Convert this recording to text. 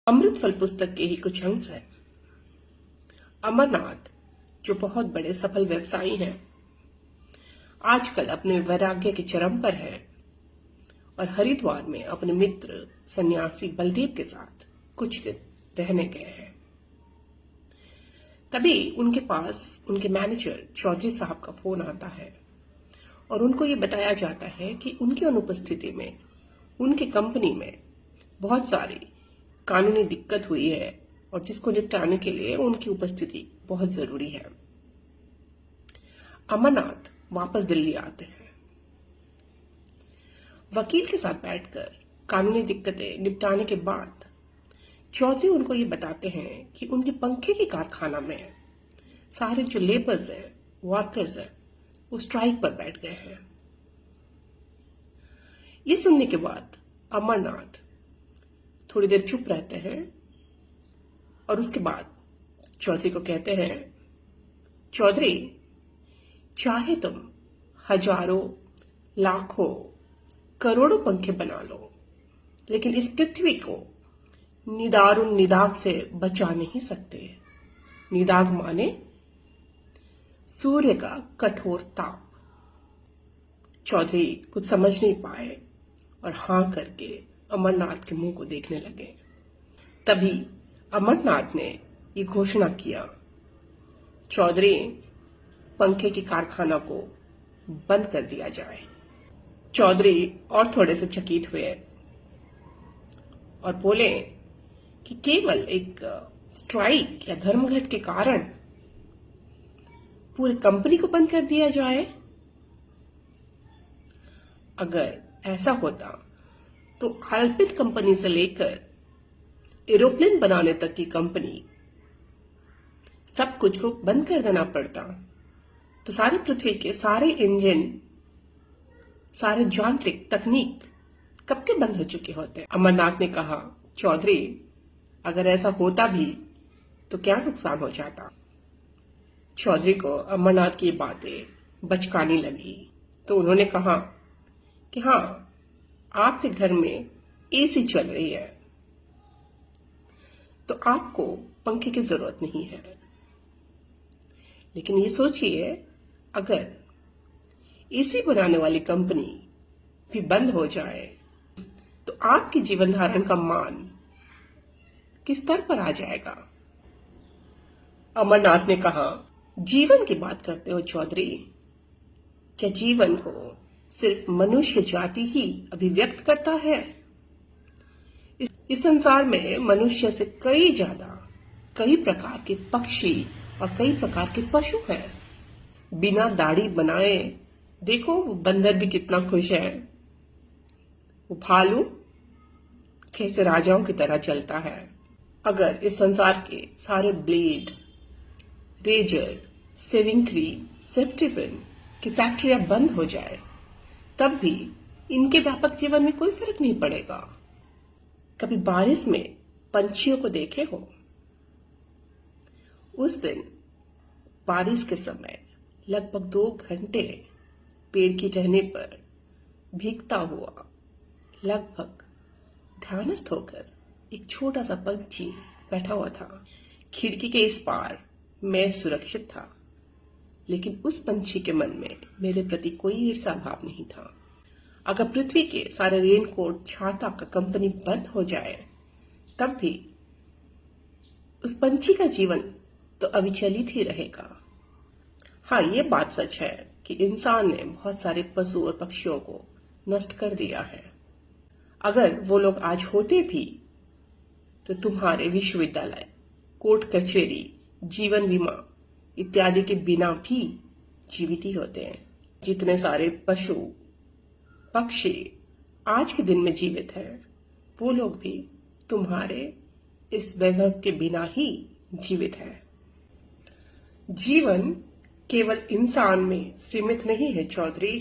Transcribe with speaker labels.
Speaker 1: अमृत फल पुस्तक के ही कुछ अंश है। अमरनाथ, जो बहुत बड़े सफल व्यवसायी हैं, आजकल अपने वैराग्य के चरम पर है और हरिद्वार में अपने मित्र सन्यासी बलदेव के साथ कुछ दिन रहने गए हैं। तभी उनके पास उनके मैनेजर चौधरी साहब का फोन आता है और उनको ये बताया जाता है कि उनकी अनुपस्थिति में उनकी कंपनी में बहुत सारी कानूनी दिक्कत हुई है और जिसको निपटाने के लिए उनकी उपस्थिति बहुत जरूरी है। अमरनाथ वापस दिल्ली आते हैं। वकील के साथ बैठकर कानूनी दिक्कतें निपटाने के बाद चौधरी उनको ये बताते हैं कि उनके पंखे की कारखाना में सारे जो लेबर्स हैं, वर्कर्स हैं, वो स्ट्राइक पर बैठ गए हैं। ये सुनने के बाद अमरनाथ थोड़ी देर चुप रहते हैं और उसके बाद चौधरी को कहते हैं, चौधरी, चाहे तुम हजारों, लाखों, करोड़ों पंखे बना लो, लेकिन इस पृथ्वी को निदारुन निदाग से बचा नहीं सकते। निदाग माने सूर्य का कठोर ताप। चौधरी कुछ समझ नहीं पाए और हां करके अमरनाथ के मुंह को देखने लगे। तभी अमरनाथ ने ये घोषणा किया, चौधरी, पंखे की कारखाना को बंद कर दिया जाए। चौधरी और थोड़े से चकित हुए और बोले कि केवल एक स्ट्राइक या धर्मघट के कारण पूरी कंपनी को बंद कर दिया जाए? अगर ऐसा होता तो अल्पिन कंपनी से लेकर एरोप्लेन बनाने तक की कंपनी सब कुछ को बंद कर देना पड़ता तो सारी पृथ्वी के सारे इंजन, सारे यांत्रिक तकनीक कब के बंद हो चुके होते। अमरनाथ ने कहा, चौधरी, अगर ऐसा होता भी तो क्या नुकसान हो जाता। चौधरी को अमरनाथ की बातें बचकानी लगी तो उन्होंने कहा कि हाँ, आपके घर में एसी चल रही है तो आपको पंखे की जरूरत नहीं है, लेकिन ये सोचिए, अगर एसी बनाने वाली कंपनी भी बंद हो जाए तो आपके जीवन धारण का मान किस स्तर पर आ जाएगा। अमरनाथ ने कहा, जीवन की बात करते हो चौधरी? क्या जीवन को सिर्फ मनुष्य जाति ही अभिव्यक्त करता है? इस संसार में मनुष्य से कई ज्यादा कई प्रकार के पक्षी और कई प्रकार के पशु हैं। बिना दाढ़ी बनाए देखो वो बंदर भी कितना खुश है। वो भालू कैसे राजाओं की तरह चलता है। अगर इस संसार के सारे blade, razor, shaving cream, safety pin की फैक्ट्रियां बंद हो जाए तब भी इनके व्यापक जीवन में कोई फर्क नहीं पड़ेगा। कभी बारिश में पंछियों को देखे हो? उस दिन बारिश के समय लगभग 2 घंटे पेड़ की टहनी पर भीगता हुआ लगभग ध्यानस्थ होकर एक छोटा सा पंछी बैठा हुआ था। खिड़की के इस पार मैं सुरक्षित था, लेकिन उस पंछी के मन में मेरे प्रति कोई ईर्ष्या भाव नहीं था। अगर पृथ्वी के सारे रेनकोट, छाता का कंपनी बंद हो जाए तब भी उस पंछी का जीवन तो अविचलित ही रहेगा। हाँ, ये बात सच है कि इंसान ने बहुत सारे पशु और पक्षियों को नष्ट कर दिया है। अगर वो लोग आज होते भी तो तुम्हारे विश्वविद्यालय, कोर्ट कचहरी, जीवन बीमा इत्यादि के बिना भी जीवित ही होते हैं। जितने सारे पशु पक्षी आज के दिन में जीवित हैं, वो लोग भी तुम्हारे इस वैभव के बिना ही जीवित हैं। जीवन केवल इंसान में सीमित नहीं है चौधरी।